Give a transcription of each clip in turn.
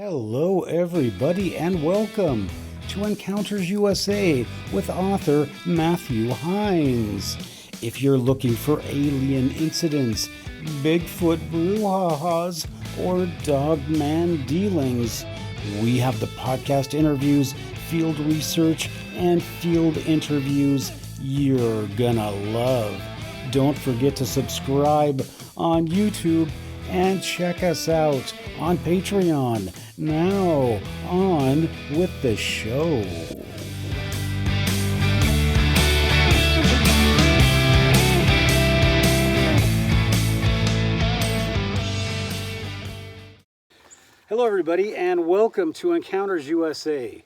Hello, everybody, and welcome to Encounters USA with author Matthew Heines. If you're looking for alien incidents, Bigfoot brouhahas, or dogman dealings, we have the podcast interviews, field research, and field interviews you're gonna love. Don't forget to subscribe on YouTube and check us out on Patreon. Now, on with the show. Hello, everybody, and welcome to Encounters USA.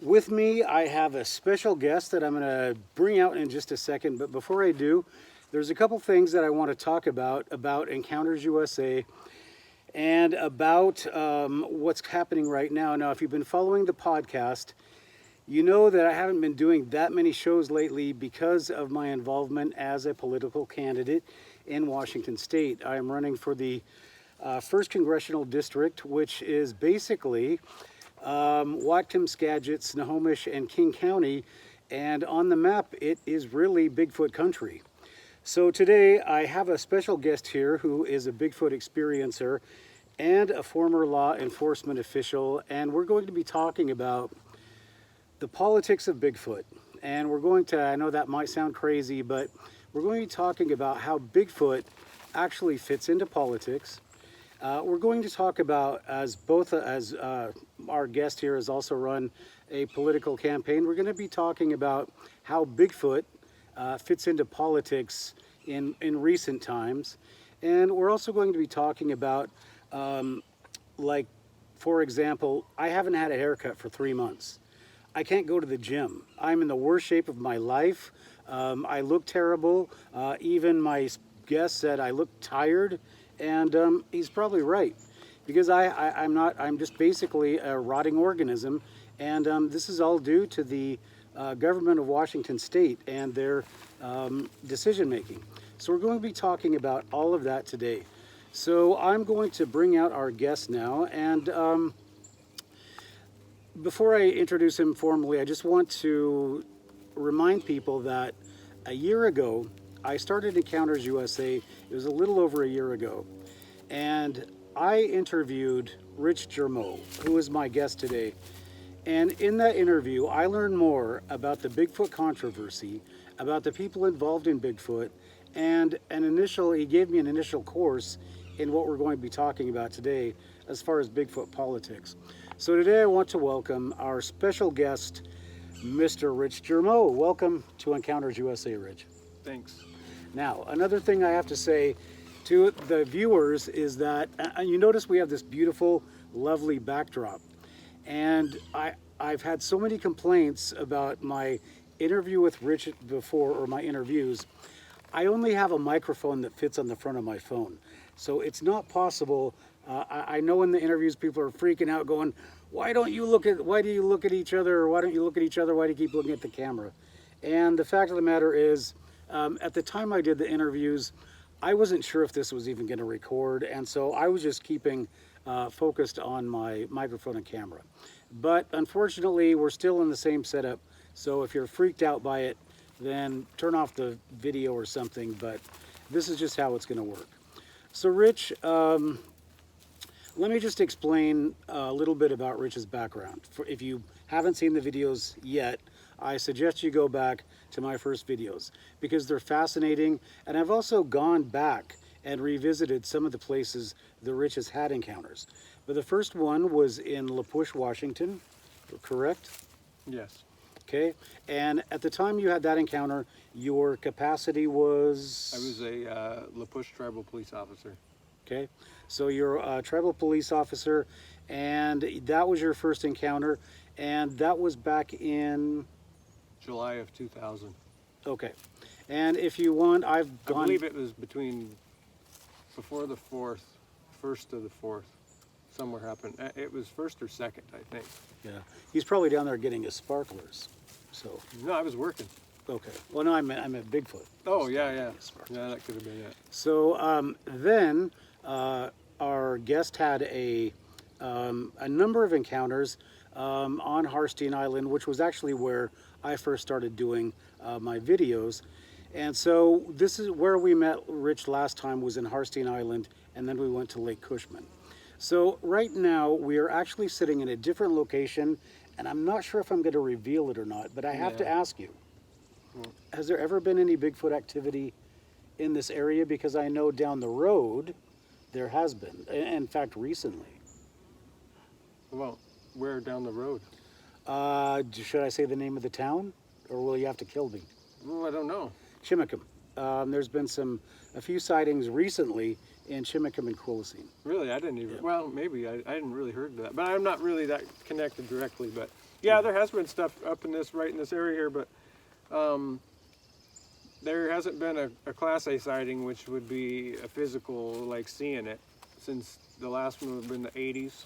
With me, I have a special guest that I'm going to bring out in just a second, but before I do, there's a couple things that I want to talk about Encounters USA and about what's happening right now. Now, if you've been following the podcast, you know that I haven't been doing that many shows lately because of my involvement as a political candidate in Washington State. I am running for the 1st Congressional District, which is basically Whatcom, Skagit, Snohomish, and King County. And on the map, it is really Bigfoot country. So today I have a special guest here who is a Bigfoot experiencer and a former law enforcement official, and we're going to be talking about the politics of Bigfoot. And we're going to, I know that might sound crazy, but we're going to be talking about how Bigfoot actually fits into politics. We're going to talk about, as our guest here has also run a political campaign, we're going to be talking about how Bigfoot fits into politics in recent times. And we're also going to be talking about, like, for example, I haven't had a haircut for 3 months. I can't go to the gym. I'm in the worst shape of my life. I look terrible. Even my guest said I look tired, and he's probably right, because I'm just basically a rotting organism, and this is all due to the government of Washington State and their decision making. So we're going to be talking about all of that today. So I'm going to bring out our guest now, and before I introduce him formally, I just want to remind people that a year ago I started Encounters USA. It was a little over a year ago, and I interviewed Rich Germeau, who is my guest today. And in that interview, I learned more about the Bigfoot controversy, about the people involved in Bigfoot, and he gave me an initial course in what we're going to be talking about today as far as Bigfoot politics. So today I want to welcome our special guest, Mr. Rich Germeau. Welcome to Encounters USA, Rich. Thanks. Now, another thing I have to say to the viewers is that, you notice we have this beautiful, lovely backdrop. And I've had so many complaints about my interview with Rich before, or my interviews. I only have a microphone that fits on the front of my phone. So it's not possible. I know in the interviews people are freaking out going, why do you look at each other? Or why don't you look at each other? Why do you keep looking at the camera? And the fact of the matter is, at the time I did the interviews, I wasn't sure if this was even going to record. And so I was just keeping focused on my microphone and camera. But unfortunately, we're still in the same setup. So if you're freaked out by it, then turn off the video or something. But this is just how it's going to work. So Rich, let me just explain a little bit about Rich's background. If you haven't seen the videos yet, I suggest you go back to my first videos because they're fascinating. And I've also gone back and revisited some of the places the Rich has had encounters. But the first one was in La Push, Washington, correct? Yes. Okay. And at the time you had that encounter, your capacity was? I was a La Push tribal police officer. Okay. So you're a tribal police officer, and that was your first encounter, and that was back in? July of 2000. Okay. And if you want, I believe it was before the 4th, 1st of the 4th. Somewhere happened. It was 1st or 2nd, I think. Yeah. He's probably down there getting his sparklers. So. No, I was working. Okay. Well, no, I meant Bigfoot. Oh, yeah. Yeah, that could have been it. So then our guest had a a number of encounters on Harstein Island, which was actually where I first started doing my videos. And so this is where we met Rich last time, was in Harstein Island, and then we went to Lake Cushman. So right now we are actually sitting in a different location, and I'm not sure if I'm going to reveal it or not, but I have to ask you, has there ever been any Bigfoot activity in this area? Because I know down the road there has been, in fact recently. Well, where down the road? Should I say the name of the town, or will you have to kill me? Well, I don't know. Chimicum. There's been a few sightings recently in Chimicum and Quilcene. Really, I didn't even, well, maybe, I hadn't really heard of that, but I'm not really that connected directly, but yeah, there has been stuff up in this, right in this area here, but there hasn't been a Class A sighting, which would be a physical, like seeing it, since the last one would have been the 80s.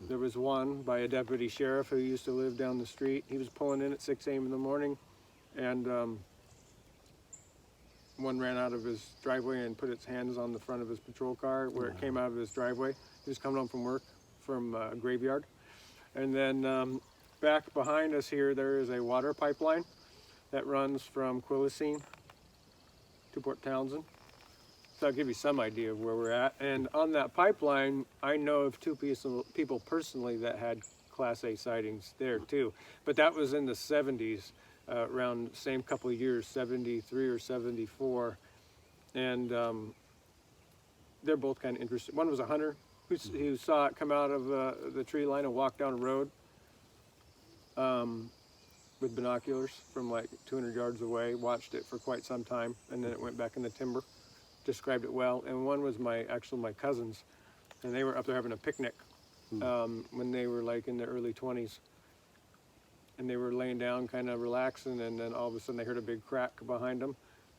There was one by a deputy sheriff who used to live down the street. He was pulling in at 6 a.m. in the morning, and one ran out of his driveway and put its hands on the front of his patrol car where it came out of his driveway. He was coming home from work from a graveyard. And then back behind us here, there is a water pipeline that runs from Quilcene to Port Townsend. So I'll give you some idea of where we're at. And on that pipeline, I know of two people personally that had Class A sightings there too. But that was in the 70s. Around the same couple of years, 73 or 74, and they're both kind of interested. One was a hunter who saw it come out of the tree line and walk down a road with binoculars from like 200 yards away, watched it for quite some time, and then it went back in the timber. Described it well. And one was my cousins, and they were up there having a picnic when they were like in their early 20s. And they were laying down, kind of relaxing, and then all of a sudden they heard a big crack behind them.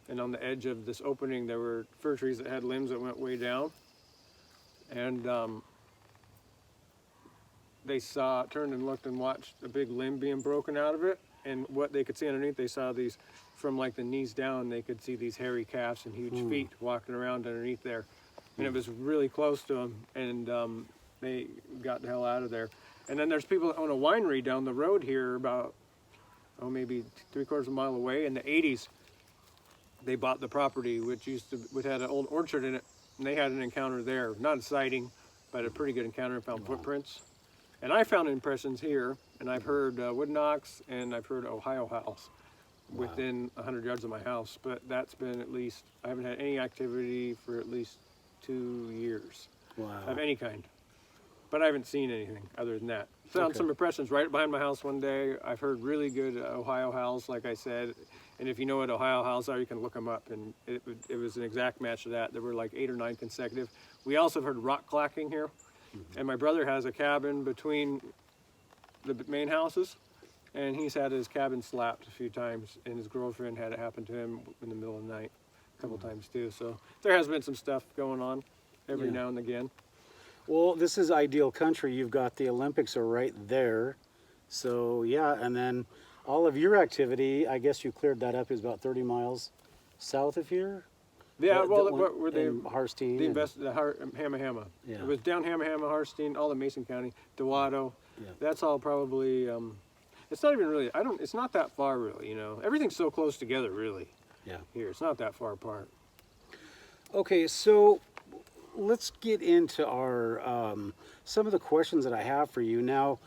And on the edge of this opening, there were fir trees that had limbs that went way down. And they turned and looked and watched a big limb being broken out of it. And what they could see underneath, they saw these, from like the knees down, they could see these hairy calves and huge feet walking around underneath there. And it was really close to them, and they got the hell out of there. And then there's people that own a winery down the road here about, maybe 3/4 of a mile away. In the 80s, they bought the property, which had an old orchard in it, and they had an encounter there. Not a sighting, but a pretty good encounter, and found footprints. And I found impressions here, and I've heard wood knocks, and I've heard Ohio howls within 100 yards of my house. But that's been at least, I haven't had any activity for at least 2 years of any kind. But I haven't seen anything other than that. Found some impressions right behind my house one day. I've heard really good Ohio howls, like I said. And if you know what Ohio howls are, you can look them up. And it was an exact match to that. There were like 8 or 9 consecutive. We also heard rock clacking here. And my brother has a cabin between the main houses. And he's had his cabin slapped a few times. And his girlfriend had it happen to him in the middle of the night a couple times too. So there has been some stuff going on every now and again. Well, this is ideal country. You've got the Olympics are right there. So, yeah, and then all of your activity, I guess you cleared that up, is about 30 miles south of here? Yeah, where they... Harstein. Hamma Hamma. Yeah. It was down Hamma Hamma, Harstein, all of Mason County, Dewatto. Yeah. That's all probably... it's not even really... It's not that far, really, you know. Everything's so close together, really. Yeah. Here, it's not that far apart. Okay, so... let's get into our some of the questions that I have for you now.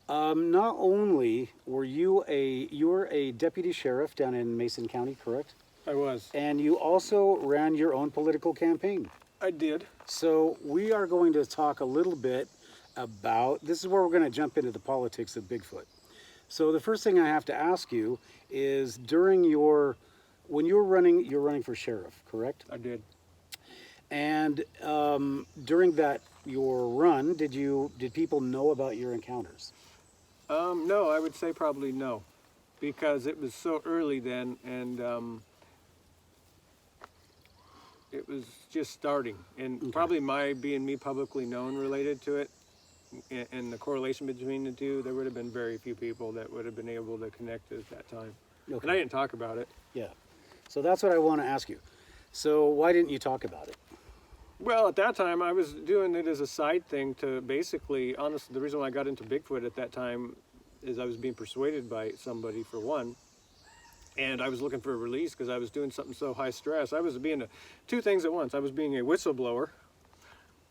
Not only were you a deputy sheriff down in Mason County, correct? I was. And you also ran your own political campaign. I did. So we are going to talk a little bit about, this is where we're going to jump into the politics of Bigfoot. So the first thing I have to ask you is when you're running for sheriff, correct? I did. And during your run, did people know about your encounters? No, I would say probably no, because it was so early then, and it was just starting, and probably my being me publicly known related to it, and the correlation between the two, there would have been very few people that would have been able to connect at that time. And I didn't talk about it. Yeah, so that's what I want to ask you. So why didn't you talk about it? Well, at that time, I was doing it as a side thing to basically, honestly, the reason why I got into Bigfoot at that time is I was being persuaded by somebody, for one, and I was looking for a release because I was doing something so high stress. I was being two things at once. I was being a whistleblower,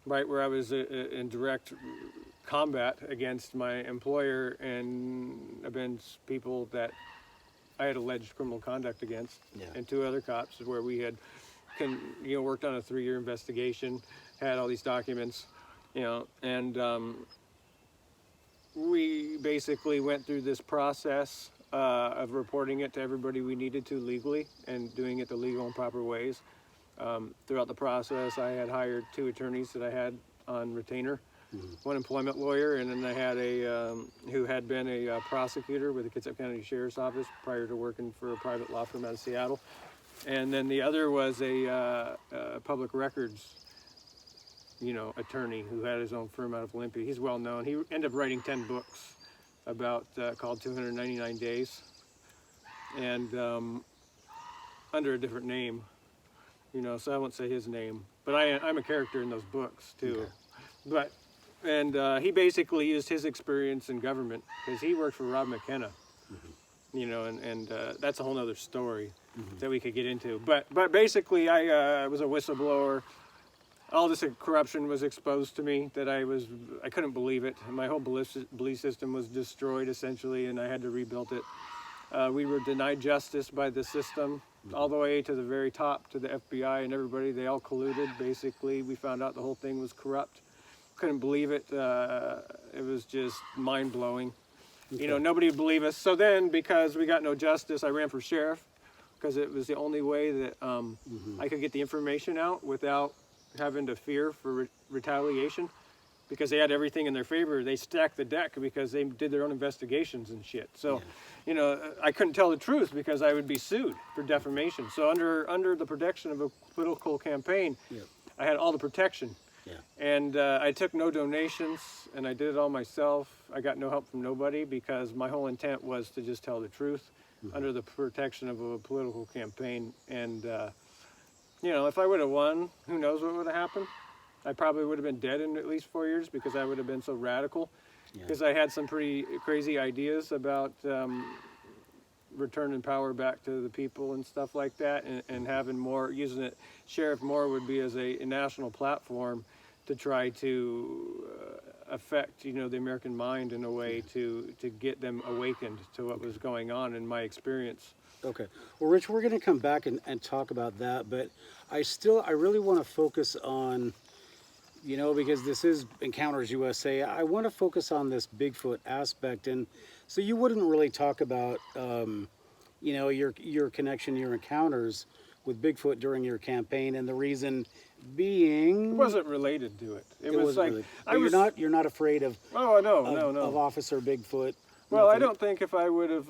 right, where I was in direct combat against my employer and against people that I had alleged criminal conduct against, and two other cops where we had worked on a 3-year investigation, had all these documents, and we basically went through this process of reporting it to everybody we needed to legally and doing it the legal and proper ways. Throughout the process, I had hired 2 attorneys that I had on retainer, one employment lawyer, and then I had a who had been a prosecutor with the Kitsap County Sheriff's Office prior to working for a private law firm out of Seattle. And then the other was a public records, attorney who had his own firm out of Olympia. He's well known. He ended up writing 10 books about called 299 Days, and under a different name, so I won't say his name. But I'm a character in those books too. Okay. But he basically used his experience in government because he worked for Rob McKenna. And that's a whole nother story that we could get into. But basically, I was a whistleblower. All this corruption was exposed to me that I couldn't believe it. My whole belief system was destroyed essentially, and I had to rebuild it. We were denied justice by the system all the way to the very top, to the FBI and everybody. They all colluded. Basically, we found out the whole thing was corrupt. Couldn't believe it. It was just mind-blowing. Okay. Nobody would believe us. So then, because we got no justice, I ran for sheriff because it was the only way that I could get the information out without having to fear for retaliation, because they had everything in their favor. They stacked the deck because they did their own investigations and shit. So, I couldn't tell the truth because I would be sued for defamation. So under the protection of a political campaign, I had all the protection. And I took no donations, and I did it all myself. I got no help from nobody because my whole intent was to just tell the truth under the protection of a political campaign. And, if I would have won, who knows what would have happened? I probably would have been dead in at least 4 years because I would have been so radical. Because I had some pretty crazy ideas about returning power back to the people and stuff like that, and having more, using it, Sheriff Moore would be as a national platform to try to affect, the American mind in a way to get them awakened to what was going on in my experience. Okay. Well, Rich, we're going to come back and talk about that, but I really want to focus on, because this is Encounters USA, I want to focus on this Bigfoot aspect. And so you wouldn't really talk about, your connection, your encounters with Bigfoot during your campaign, and the reason being... It wasn't related to it. It was like... Related. You're not afraid of... Oh, no. Of Officer Bigfoot? Well, I don't think if I would have...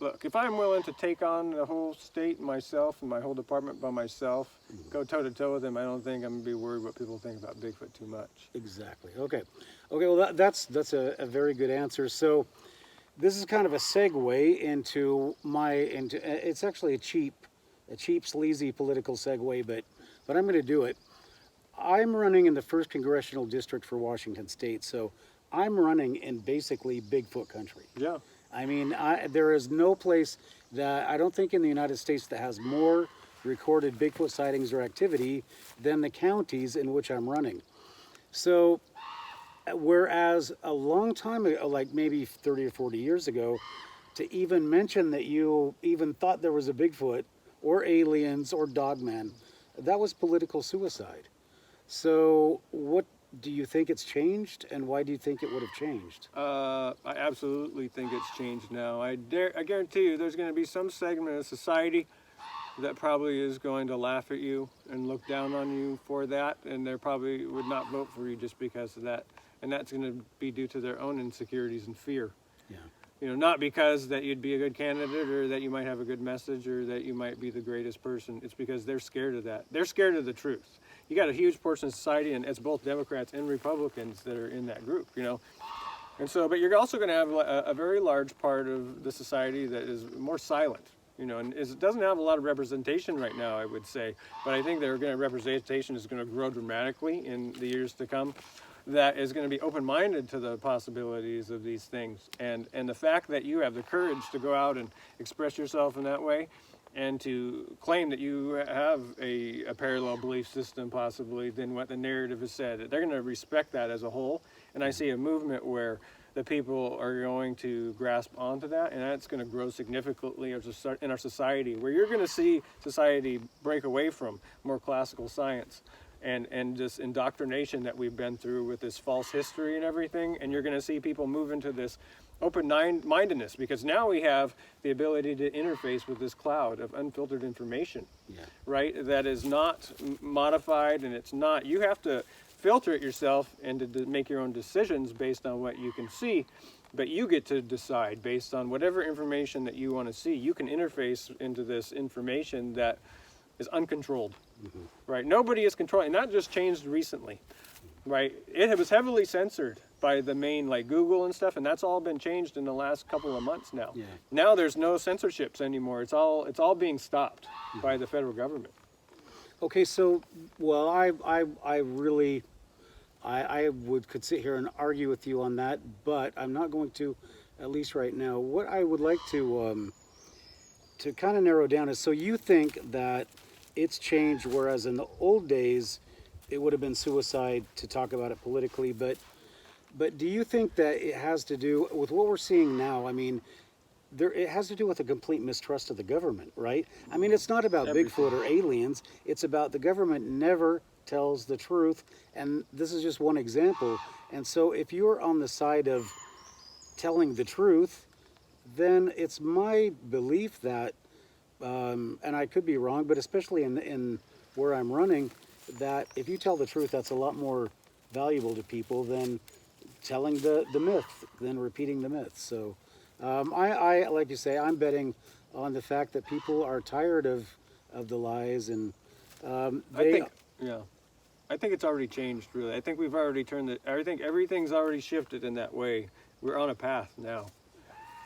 Look, if I'm willing to take on the whole state myself and my whole department by myself, go toe-to-toe with them, I don't think I'm going to be worried what people think about Bigfoot too much. Exactly. Okay, well, that's a very good answer. So this is kind of a segue into it's actually a cheap, sleazy political segue, but I'm going to do it. I'm running in the 1st Congressional District for Washington State, so I'm running in basically Bigfoot country. Yeah. I mean, there is no place that I don't think in the United States that has more recorded Bigfoot sightings or activity than the counties in which I'm running. So, whereas a long time ago, like maybe 30 or 40 years ago, to even mention that you even thought there was a Bigfoot or aliens or dogman, that was political suicide. So, what do you think it's changed, and why do you think it would have changed? I absolutely think it's changed now. I guarantee you there's going to be some segment of society that probably is going to laugh at you and look down on you for that, and they probably would not vote for you just because of that. And that's going to be due to their own insecurities and fear. Yeah. Not because that you'd be a good candidate or that you might have a good message or that you might be the greatest person. It's because they're scared of that. They're scared of the truth. You got a huge portion of society, and it's both Democrats and Republicans that are in that group, And so, but you're also going to have a very large part of the society that is more silent. You know, and it doesn't have a lot of representation right now, I would say, but I think representation is going to grow dramatically in the years to come. That is going to be open-minded to the possibilities of these things, and the fact that you have the courage to go out and express yourself in that way, and to claim that you have a parallel belief system possibly than what the narrative has said. They're going to respect that as a whole, and I see a movement where the people are going to grasp onto that, and that's going to grow significantly in our society, where you're going to see society break away from more classical science and this indoctrination that we've been through with this false history and everything, and you're going to see people move into this open-mindedness, because now we have the ability to interface with this cloud of unfiltered information, right? That is not modified, and it's not, you have to filter it yourself and to make your own decisions based on what you can see, but you get to decide based on whatever information that you want to see. You can interface into this information that is uncontrolled, right? Nobody is controlling, and that just changed recently, right? It was heavily censored by the main, like Google and stuff, and that's all been changed in the last couple of months now. Now there's no censorships anymore. It's all being stopped by the federal government. Okay, so, well, I really, I could sit here and argue with you on that, but I'm not going to, at least right now. What I would like to kind of narrow down is, so you think that it's changed, whereas in the old days, it would have been suicide to talk about it politically, but do you think that it has to do with what we're seeing now? I mean, it has to do with a complete mistrust of the government, right? I mean, it's not about Bigfoot or aliens. It's about the government never tells the truth, and this is just one example. And so if you're on the side of telling the truth, then it's my belief that, and I could be wrong, but especially in where I'm running, that if you tell the truth, that's a lot more valuable to people than telling the myth, than repeating the myth. So I like you say, I'm betting on the fact that people are tired of the lies, and I think it's already changed, really. I think we've already I think everything's already shifted in that way. We're on a path now.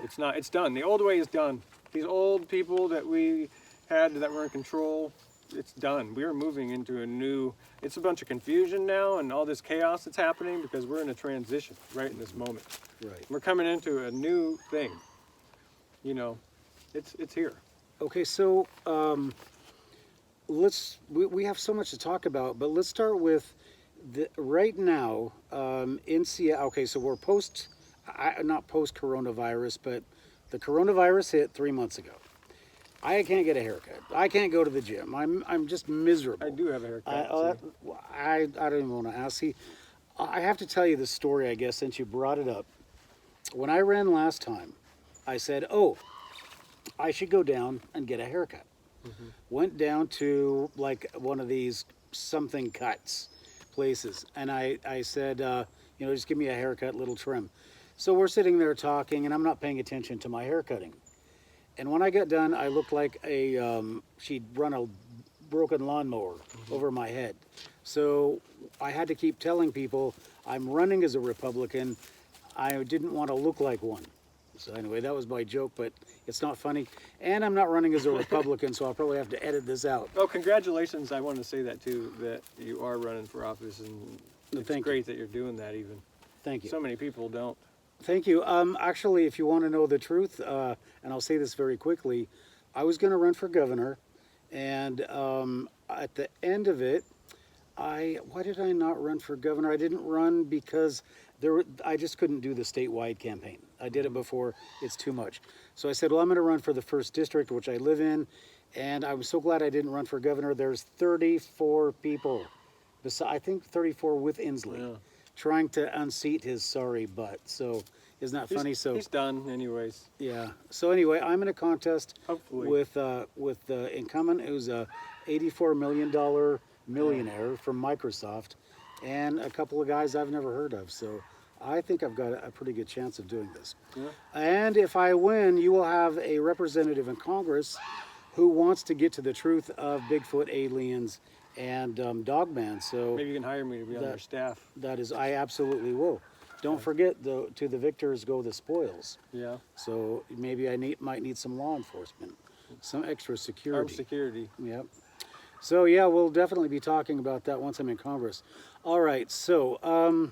It's done. The old way is done. These old people that we had that were in control, it's done. We're moving into it's a bunch of confusion now and all this chaos that's happening because we're in a transition right in this moment. Right. We're coming into a new thing. You know, it's here. Okay, so we have so much to talk about, but let's start with right now in Seattle. Okay, so we're not post coronavirus, but the coronavirus hit 3 months ago. I can't get a haircut. I can't go to the gym. I'm just miserable. I do have a haircut. I don't even want to ask. See, I have to tell you this story, I guess, since you brought it up. When I ran last time, I said, oh, I should go down and get a haircut. Went down to like one of these something cuts places, and I said, just give me a haircut, little trim. So we're sitting there talking, and I'm not paying attention to my hair cutting. And when I got done, I looked like she'd run a broken lawnmower over my head. So I had to keep telling people I'm running as a Republican. I didn't want to look like one. So anyway, that was my joke, but it's not funny. And I'm not running as a Republican, so I'll probably have to edit this out. Oh, congratulations. I want to say that too, that you are running for office, and it's great that you're doing that even. Thank you. So many people don't. Thank you. Actually, if you want to know the truth, and I'll say this very quickly, I was going to run for governor, and at the end of it, why did I not run for governor? I didn't run because I just couldn't do the statewide campaign. I did it before. It's too much. So I said, well, I'm going to run for the 1st district, which I live in, and I was so glad I didn't run for governor. There's 34 people, I think 34 with Inslee, trying to unseat his sorry butt. So isn't that funny? So he's done anyways. Yeah. So anyway, I'm in a contest Hopefully. with the incumbent, who's a $84 million millionaire from Microsoft, and a couple of guys I've never heard of. So I think I've got a pretty good chance of doing this. And if I win, you will have a representative in Congress who wants to get to the truth of Bigfoot, aliens, and Dogman. So maybe you can hire me to be on your staff. That is, I absolutely will. Don't forget, though, to the victors go the spoils. Yeah. So maybe I might need some law enforcement. some extra security. Armed security. Yep. So yeah, we'll definitely be talking about that once I'm in Congress. All right. So,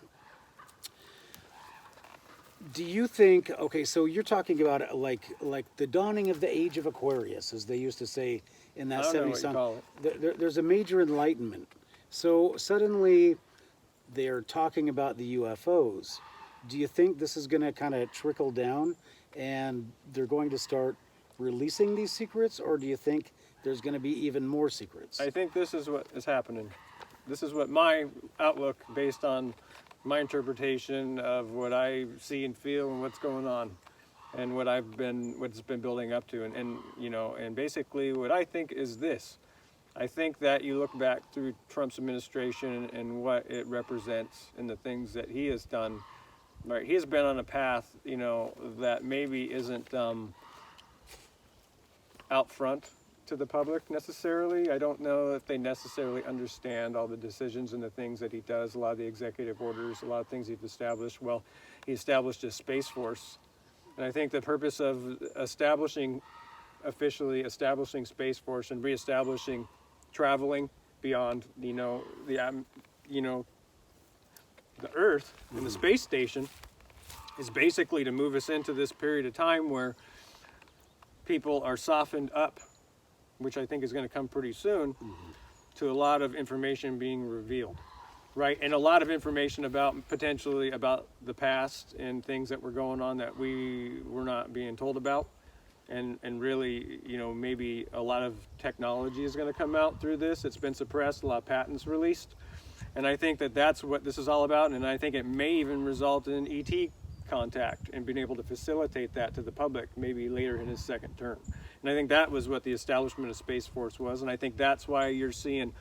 do you think? Okay, so you're talking about like the dawning of the age of Aquarius, as they used to say in that I don't know 70s what you song. call it. There's a major enlightenment. So suddenly, they're talking about the UFOs. Do you think this is going to kind of trickle down, and they're going to start releasing these secrets, or do you think there's going to be even more secrets? I think this is what is happening. This is what my outlook, based on my interpretation of what I see and feel and what's going on, and what's been building up to, and you know, and basically what I think is this. I think that you look back through Trump's administration and what it represents and the things that he has done. Right, he has been on a path, you know, that maybe isn't out front to the public necessarily. I don't know if they necessarily understand all the decisions and the things that he does, a lot of the executive orders, a lot of things he's established. Well, he established a Space Force. And I think the purpose of officially establishing Space Force and reestablishing traveling beyond, you know, the Earth and the space station is basically to move us into this period of time where people are softened up, which I think is going to come pretty soon, to a lot of information being revealed, right? And a lot of information potentially about the past and things that were going on that we were not being told about. And really, you know, maybe a lot of technology is going to come out through this. It's been suppressed, a lot of patents released. And I think that that's what this is all about. And I think it may even result in ET contact and being able to facilitate that to the public maybe later in his second term. And I think that was what the establishment of Space Force was. And I think that's why you're seeing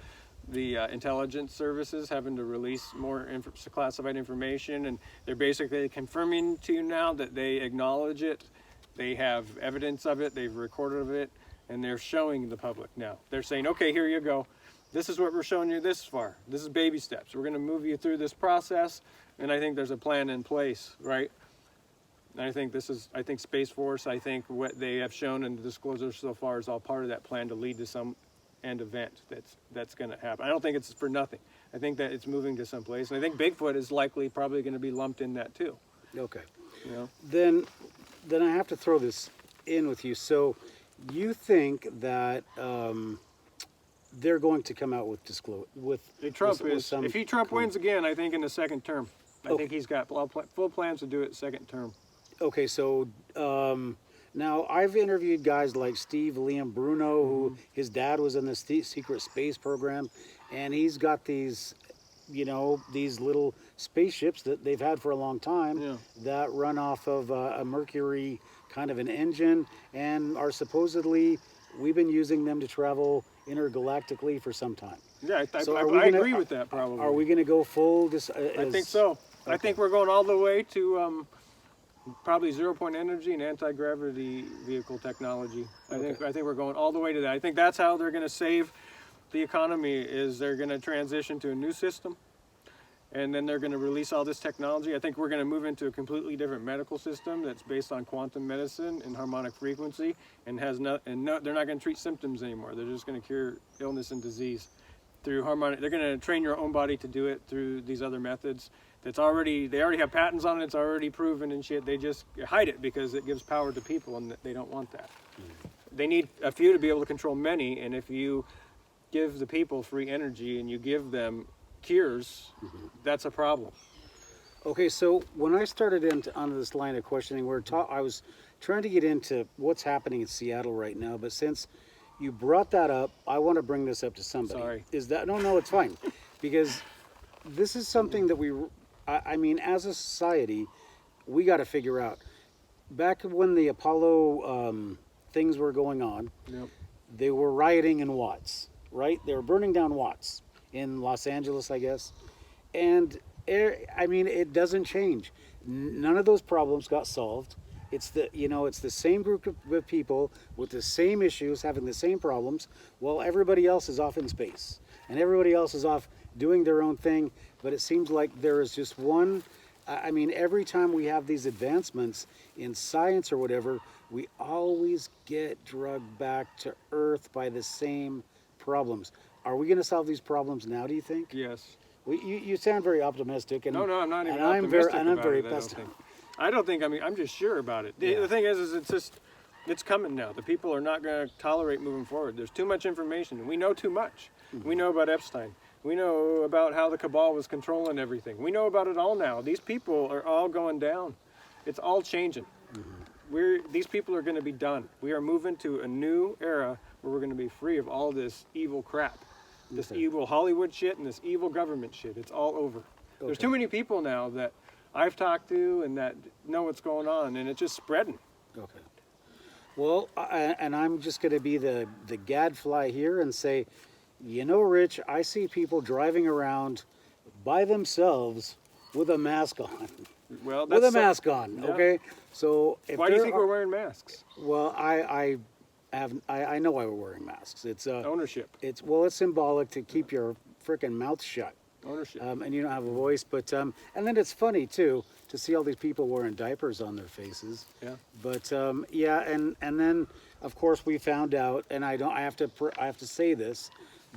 the intelligence services having to release more classified information. And they're basically confirming to you now that they acknowledge it. They have evidence of it, they've recorded it, and they're showing the public now. They're saying, okay, here you go. This is what we're showing you this far. This is baby steps. We're going to move you through this process, and I think there's a plan in place, right? And I think Space Force, I think what they have shown in the disclosure so far is all part of that plan to lead to some end event that's going to happen. I don't think it's for nothing. I think that it's moving to some place, and I think Bigfoot is probably going to be lumped in that too. Okay. You know? Then I have to throw this in with you. So you think that they're going to come out with if Trump wins again, I think in the second term. I think he's got full plans to do it second term. Okay, so now I've interviewed guys like Steve Liam Bruno, who his dad was in the secret space program, and he's got these, you know, these little spaceships that they've had for a long time that run off of a Mercury kind of an engine and are supposedly, we've been using them to travel intergalactically for some time. Yeah, So I agree with that probably. Are we going to go full? I think so. Okay. I think we're going all the way to probably zero-point energy and anti-gravity vehicle technology. I think we're going all the way to that. I think that's how they're going to save the economy, is they're going to transition to a new system, and then they're going to release all this technology. I think we're going to move into a completely different medical system that's based on quantum medicine and harmonic frequency, and they're not going to treat symptoms anymore. They're just going to cure illness and disease through harmonic. They're going to train your own body to do it through these other methods. They already have patents on it. It's already proven and shit. They just hide it because it gives power to people, and they don't want that. They need a few to be able to control many, and if you give the people free energy and you give them cures, that's a problem. Okay, so when I started onto this line of questioning, I was trying to get into what's happening in Seattle right now, but since you brought that up, I want to bring this up to somebody. Sorry. No, it's fine. Because this is something that I mean, as a society, we got to figure out. Back when the Apollo things were going on, they were rioting in Watts, right? They were burning down Watts in Los Angeles, I guess. And it doesn't change. None of those problems got solved. It's the same group of people with the same issues, having the same problems, while everybody else is off in space. And everybody else is off doing their own thing. But it seems like there is just one I mean, every time we have these advancements in science or whatever, we always get drugged back to earth by the same problems. Are we going to solve these problems now, do you think? Yes. You sound very optimistic. And, No, I'm not even and I'm optimistic very, and I'm about very it, pessimistic. I don't think, I mean, I'm just sure about it. Yeah. The thing is it's coming now. The people are not going to tolerate moving forward. There's too much information. We know too much. Mm-hmm. We know about Epstein. We know about how the cabal was controlling everything. We know about it all now. These people are all going down. It's all changing. These people are going to be done. We are moving to a new era where we're going to be free of all this evil crap. This evil Hollywood shit and this evil government shit. It's all over. There's too many people now that I've talked to and that know what's going on, and it's just spreading. Okay. Well, and I'm just going to be the gadfly here and say, you know, Rich, I see people driving around by themselves with a mask on. Well, With a mask on, yeah. okay? So if Why do you there think are- we're wearing masks? Well, I know why we're wearing masks. It's Ownership. it's symbolic to keep your frickin' mouth shut. Ownership. And you don't have a voice, but and then it's funny too to see all these people wearing diapers on their faces. Yeah. But yeah, and then of course we found out, and I have to say this,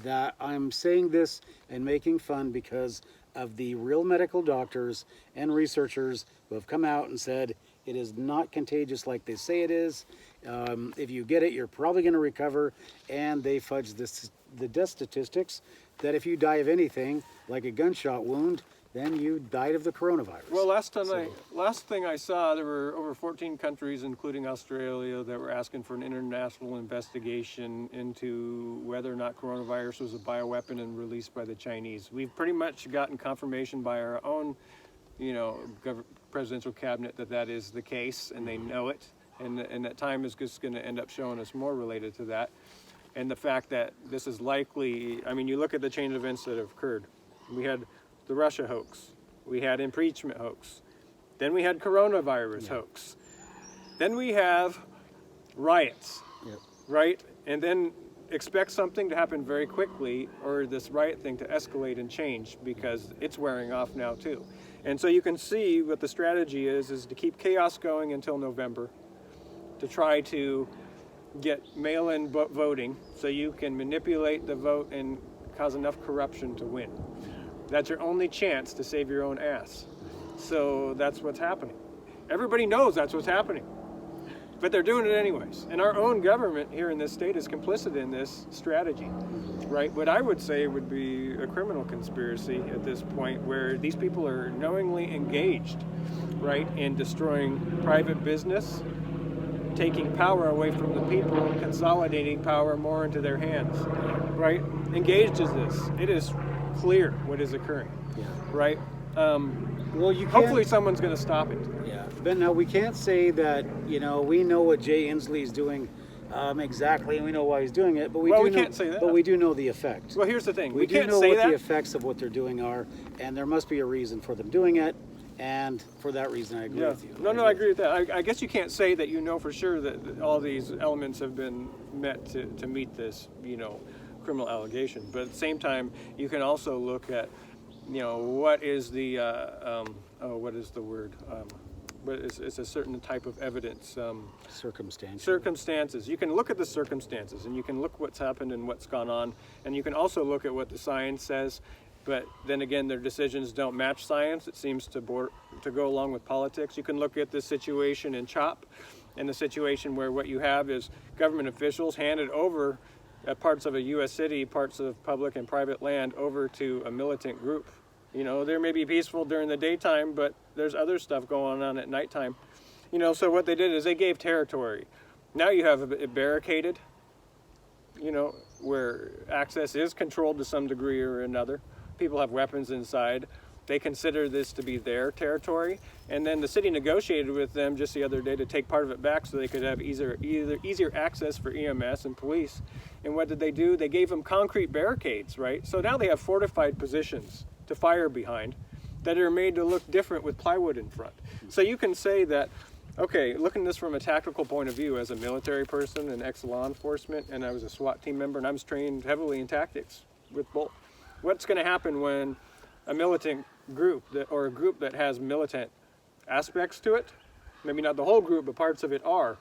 that I'm saying this and making fun because of the real medical doctors and researchers who have come out and said it is not contagious like they say it is. If you get it, you're probably going to recover, and they fudge the death statistics that if you die of anything, like a gunshot wound, then you died of the coronavirus. Well, last thing I saw, there were over 14 countries, including Australia, that were asking for an international investigation into whether or not coronavirus was a bioweapon and released by the Chinese. We've pretty much gotten confirmation by our own, presidential cabinet that is the case, and they know it, and that time is just going to end up showing us more related to that. And the fact that this is likely, I mean, you look at the chain of events that have occurred. We had the Russia hoax. We had impeachment hoax. Then we had coronavirus hoax. Then we have riots, right? And then expect something to happen very quickly, or this riot thing to escalate and change, because it's wearing off now too. And so you can see what the strategy is to keep chaos going until November, to try to get mail-in voting so you can manipulate the vote and cause enough corruption to win. That's your only chance to save your own ass. So that's what's happening. Everybody knows that's what's happening, but they're doing it anyways. And our own government here in this state is complicit in this strategy, right? What I would say would be a criminal conspiracy at this point, where these people are knowingly engaged, right, in destroying private business, taking power away from the people, and consolidating power more into their hands, right? Engaged is this. It is clear what is occurring, right? Well, you can't, hopefully someone's going to stop it. Yeah, but no, we can't say that, we know what Jay Inslee's doing exactly, and we know why he's doing it, but we can't say that. But we do know the effect. Well, here's the thing. We can't know say what that. the effects of what they're doing are, and there must be a reason for them doing it, and for that reason I agree with you. I agree with that. I guess you can't say that you know for sure that all these elements have been met to meet this, criminal allegation. But at the same time, you can also look at, what is the, what is the word? But it's a certain type of evidence. Circumstances. You can look at the circumstances, and you can look what's happened and what's gone on, and you can also look at what the science says. But then again, their decisions don't match science. It seems to go along with politics. You can look at the situation in CHOP, and the situation where what you have is government officials handed over parts of a U.S. city, parts of public and private land over to a militant group. They may be peaceful during the daytime, but there's other stuff going on at nighttime. So what they did is they gave territory. Now you have it barricaded, where access is controlled to some degree or another. People have weapons inside. They consider this to be their territory, and then the city negotiated with them just the other day to take part of it back so they could have easier access for EMS and police. And what did they do? They gave them concrete barricades, right? So now they have fortified positions to fire behind that are made to look different with plywood in front. So you can say that, okay, looking at this from a tactical point of view, as a military person and ex-law enforcement, and I was a SWAT team member, and I was trained heavily in tactics with both. What's going to happen when a militant group or a group that has militant aspects to it, maybe not the whole group, but parts of it of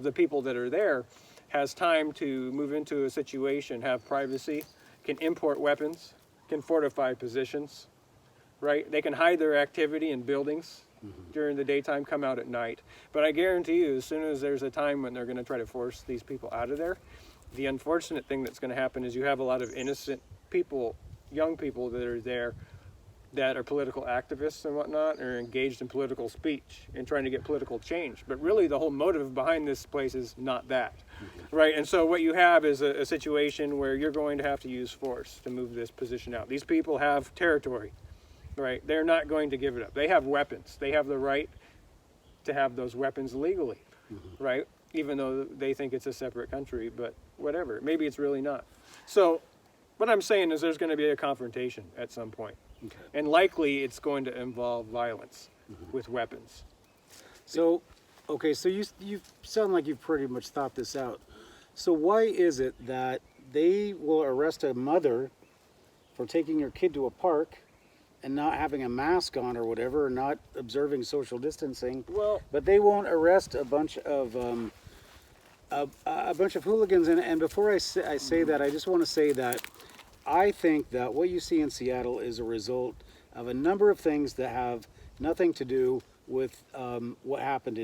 the people that are there, has time to move into a situation, have privacy, can import weapons, can fortify positions, right? They can hide their activity in buildings during the daytime, come out at night. But I guarantee you, as soon as there's a time when they're going to try to force these people out of there, the unfortunate thing that's going to happen is you have a lot of innocent people, young people that are there that are political activists and whatnot, are engaged in political speech and trying to get political change. But really the whole motive behind this place is not that, right? And so what you have is a situation where you're going to have to use force to move this position out. These people have territory, right? They're not going to give it up. They have weapons. They have the right to have those weapons legally, right? Even though they think it's a separate country, but whatever. Maybe it's really not. So what I'm saying is there's going to be a confrontation at some point. Okay. And likely it's going to involve violence with weapons. So, okay, so you sound like you've pretty much thought this out. So why is it that they will arrest a mother for taking her kid to a park and not having a mask on or whatever, or not observing social distancing, Well, but they won't arrest a bunch of hooligans? And before I say that, I just want to say that I think that what you see in Seattle is a result of a number of things that have nothing to do with what happened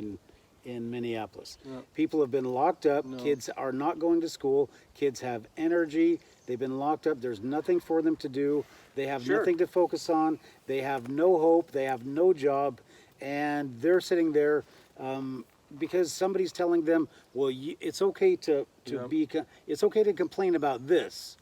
in Minneapolis. Yeah. People have been locked up. No. Kids are not going to school. Kids have energy. They've been locked up. There's nothing for them to do. They have Sure. nothing to focus on. They have no hope. They have no job. And they're sitting there because somebody's telling them, well, it's okay to Yeah. it's okay to complain about this.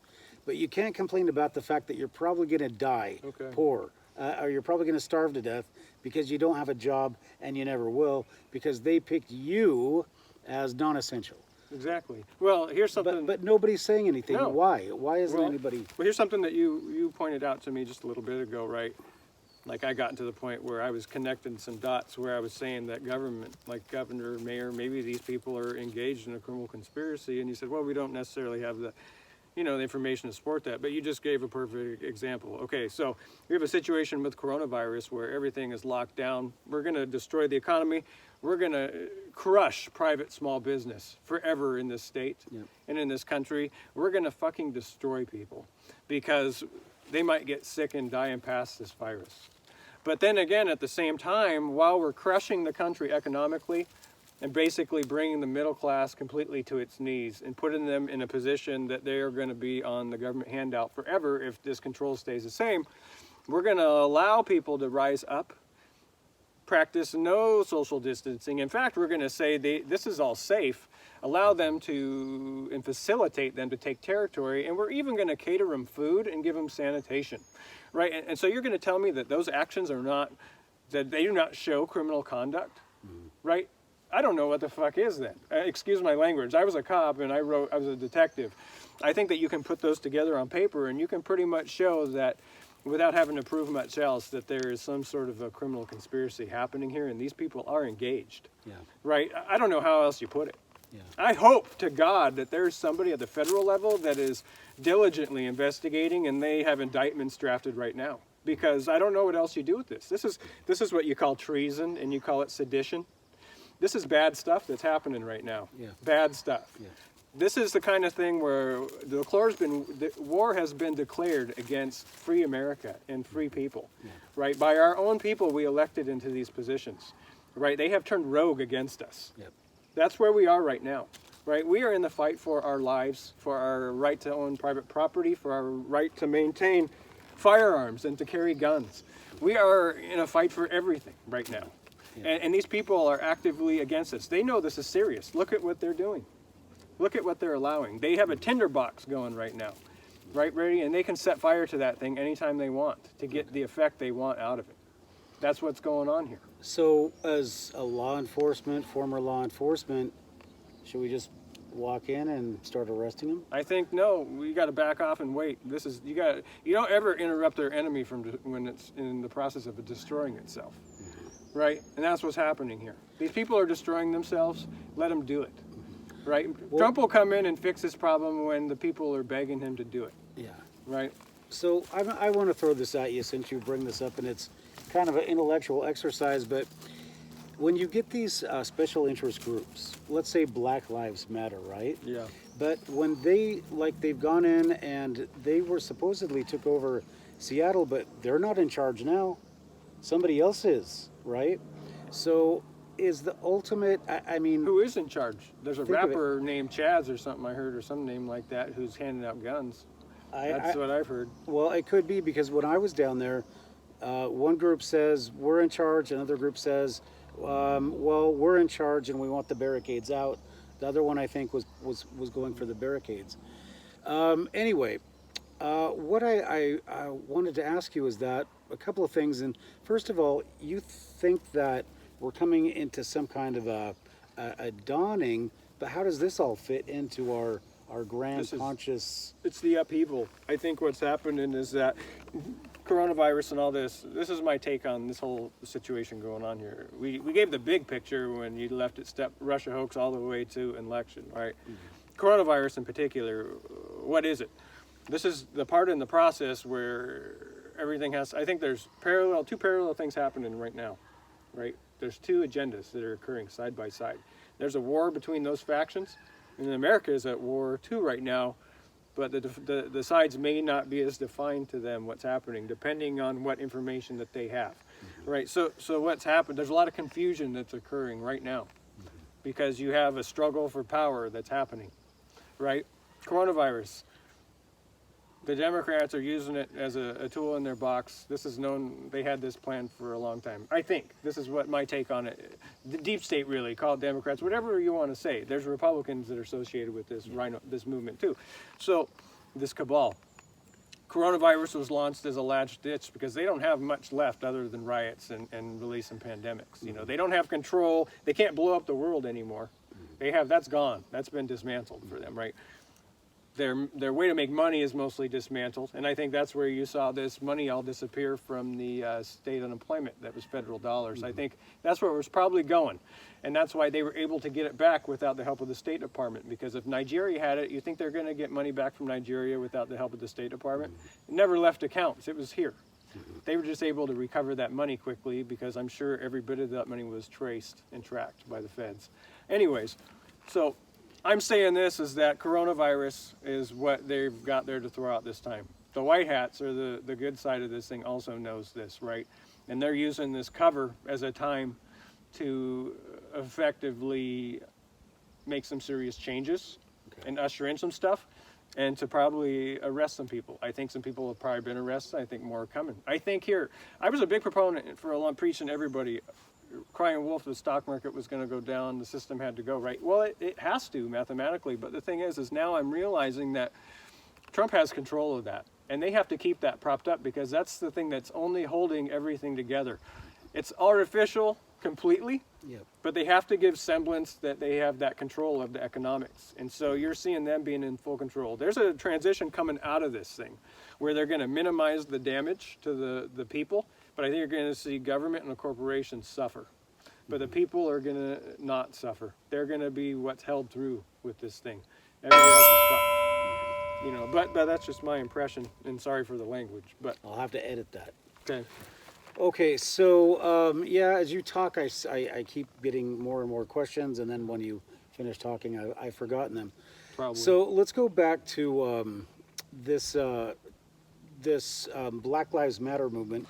But you can't complain about the fact that you're probably going to die Okay. poor, or you're probably going to starve to death because you don't have a job, and you never will, because they picked you as non-essential. exactly. Well, here's something. But nobody's saying anything. No. Why? Why isn't Well, anybody? Well, here's something that you pointed out to me just a little bit ago, right? Like I got to the point where I was connecting some dots where I was saying that government, like governor, mayor, maybe these people are engaged in a criminal conspiracy. And you said, well, we don't necessarily have the information to support that, but you just gave a perfect example. Okay, so we have a situation with coronavirus where everything is locked down. We're going to destroy the economy. We're going to crush private small business forever in this state and in this country. We're going to fucking destroy people because they might get sick and die and pass this virus. But then again, at the same time, while we're crushing the country economically, and basically bringing the middle class completely to its knees and putting them in a position that they are going to be on the government handout forever if this control stays the same. We're going to allow people to rise up, practice no social distancing. In fact, we're going to say this is all safe, allow them to and facilitate them to take territory, and we're even going to cater them food and give them sanitation, right? And so you're going to tell me that those actions are not, that they do not show criminal conduct, right? I don't know what the fuck is then. Excuse my language. I was a cop and I was a detective. I think that you can put those together on paper and you can pretty much show that without having to prove much else that there is some sort of a criminal conspiracy happening here and these people are engaged. Yeah. Right? I don't know how else you put it. Yeah. I hope to God that there's somebody at the federal level that is diligently investigating and they have indictments drafted right now. Because I don't know what else you do with this. This is what you call treason and you call it sedition. This is bad stuff that's happening right now. Yeah. Bad stuff. Yeah. This is the kind of thing where the war has been declared against free America and free people, right? By our own people we elected into these positions, right? They have turned rogue against us. Yep. That's where we are right now, right? We are in the fight for our lives, for our right to own private property, for our right to maintain firearms and to carry guns. We are in a fight for everything right now. And these people are actively against us. They know this is serious. Look at what they're doing. Look at what they're allowing. They have a tinderbox going right now, right, ready? And they can set fire to that thing anytime they want to get the effect they want out of it. That's what's going on here. So, as a former law enforcement, should we just walk in and start arresting them? I think no. We got to back off and wait. You don't ever interrupt their enemy when it's in the process of destroying itself. Right? And that's what's happening here. These people are destroying themselves. Let them do it. Right? Well, Trump will come in and fix this problem when the people are begging him to do it. Yeah. Right? So I want to throw this at you since you bring this up, and it's kind of an intellectual exercise, but when you get these special interest groups, let's say Black Lives Matter, right? Yeah. But when they've gone in and they were supposedly took over Seattle, but they're not in charge now. Somebody else is, right? So is the ultimate, I mean... Who is in charge? There's a Think of it. rapper named Chaz or something I heard, or some name like that, who's handing out guns. That's what I've heard. Well, it could be, because when I was down there, one group says we're in charge, another group says, well, we're in charge and we want the barricades out. The other one, I think, was going for the barricades. Anyway, what I wanted to ask you is that a couple of things. And first of all, you think that we're coming into some kind of a dawning, but how does this all fit into our grand conscious... It's the upheaval. I think what's happening is that coronavirus and all this is my take on this whole situation going on here. We gave the big picture when you left it Russia hoax all the way to election, right? Mm-hmm. Coronavirus in particular, what is it? This is the part in the process where everything has, I think there's two parallel things happening right now, right? There's two agendas that are occurring side by side. There's a war between those factions, and America is at war too right now, but the sides may not be as defined to them what's happening, depending on what information that they have, right? So what's happened, there's a lot of confusion that's occurring right now, because you have a struggle for power that's happening, right? Coronavirus. The Democrats are using it as a tool in their box. This is known, they had this plan for a long time. I think, this is what my take on it. The deep state really, call it Democrats, whatever you want to say. There's Republicans that are associated with this movement too. So, this cabal. Coronavirus was launched as a last ditch because they don't have much left other than riots and release and pandemics. You know, they don't have control. They can't blow up the world anymore. That's gone. That's been dismantled for them, right? Their way to make money is mostly dismantled, and I think that's where you saw this money all disappear from the state unemployment that was federal dollars. I think that's where it was probably going, and that's why they were able to get it back without the help of the State Department, because if Nigeria had it, you think they're going to get money back from Nigeria without the help of the State Department? It never left accounts. It was here. They were just able to recover that money quickly because I'm sure every bit of that money was traced and tracked by the feds. Anyways, so I'm saying this is that coronavirus is what they've got there to throw out this time. The white hats, or the good side of this thing, also knows this, right? And they're using this cover as a time to effectively make some serious changes and usher in some stuff, and to probably arrest some people. I think some people have probably been arrested. I think more are coming. I think here, I was a big proponent for a long preaching to everybody, crying wolf, the stock market was going to go down, the system had to go, right? Well, it has to mathematically, but the thing is now I'm realizing that Trump has control of that, and they have to keep that propped up, because that's the thing that's only holding everything together. It's artificial completely, but they have to give semblance that they have that control of the economics, and so you're seeing them being in full control. There's a transition coming out of this thing where they're going to minimize the damage to the people, but I think you're going to see government and the corporations suffer. But the people are going to not suffer. They're going to be what's held through with this thing. Everybody else is fucked. You know, but that's just my impression, and sorry for the language. But I'll have to edit that. Okay. Okay, so yeah, as you talk, I keep getting more and more questions, and then when you finish talking, I've forgotten them. Probably. So let's go back to this Black Lives Matter movement.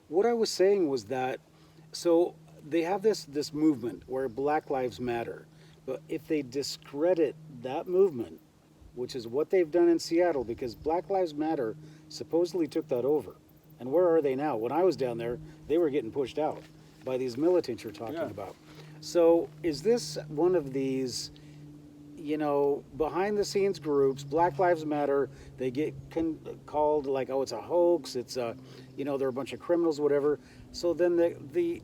What I was saying was that, so they have this movement where Black Lives Matter, but if they discredit that movement, which is what they've done in Seattle, because Black Lives Matter supposedly took that over. And where are they now? When I was down there, they were getting pushed out by these militants you're talking about. So is this one of these, you know, behind the scenes groups, Black Lives Matter, they get called like, oh, it's a hoax, it's a, you know, they're a bunch of criminals, whatever. So then the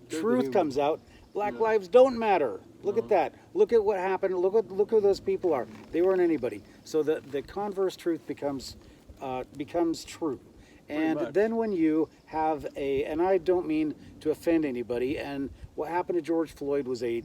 truth comes out, Black lives don't matter. Look at that. Look at what happened. Look who those people are. They weren't anybody. So the converse truth becomes true. And then when you have and I don't mean to offend anybody, and what happened to George Floyd was a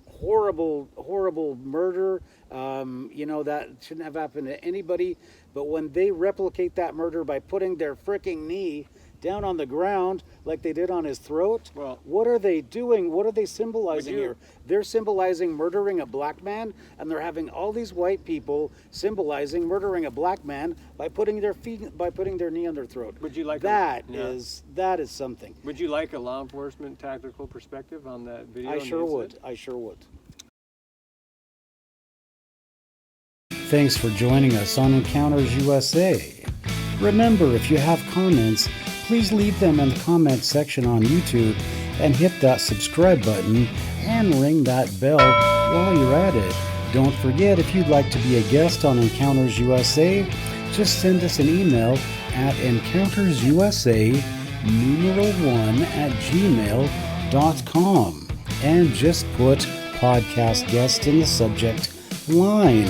horrible, horrible murder. You know, that shouldn't have happened to anybody. But when they replicate that murder by putting their freaking knee down on the ground like they did on his throat, Well, what are they doing? What are they symbolizing Would you- here? They're symbolizing murdering a black man, and they're having all these white people symbolizing murdering a black man by putting their knee on their throat. Would you like that is something. Would you like a law enforcement tactical perspective on that video? I and the sure would. incident? I sure would. Thanks for joining us on Encounters USA. Remember, if you have comments, please leave them in the comments section on YouTube and hit that subscribe button and ring that bell while you're at it. Don't forget, if you'd like to be a guest on Encounters USA, just send us an email at encountersusa1@gmail.com and just put podcast guest in the subject line.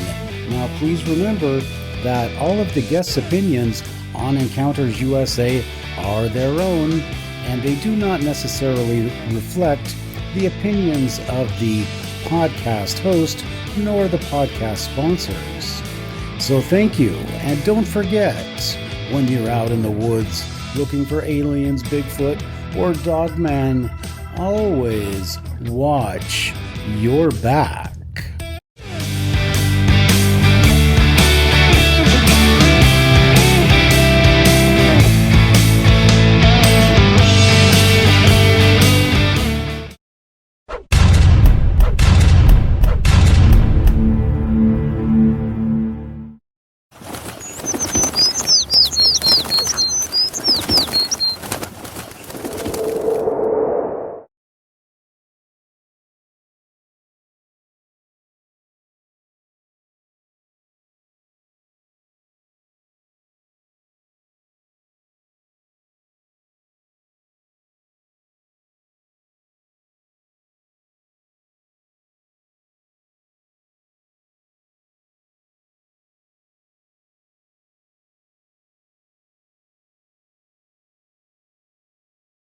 Now please remember that all of the guests' opinions on Encounters USA are their own, and they do not necessarily reflect the opinions of the podcast host nor the podcast sponsors. So thank you, and don't forget, when you're out in the woods looking for aliens, Bigfoot, or Dogman, always watch your back.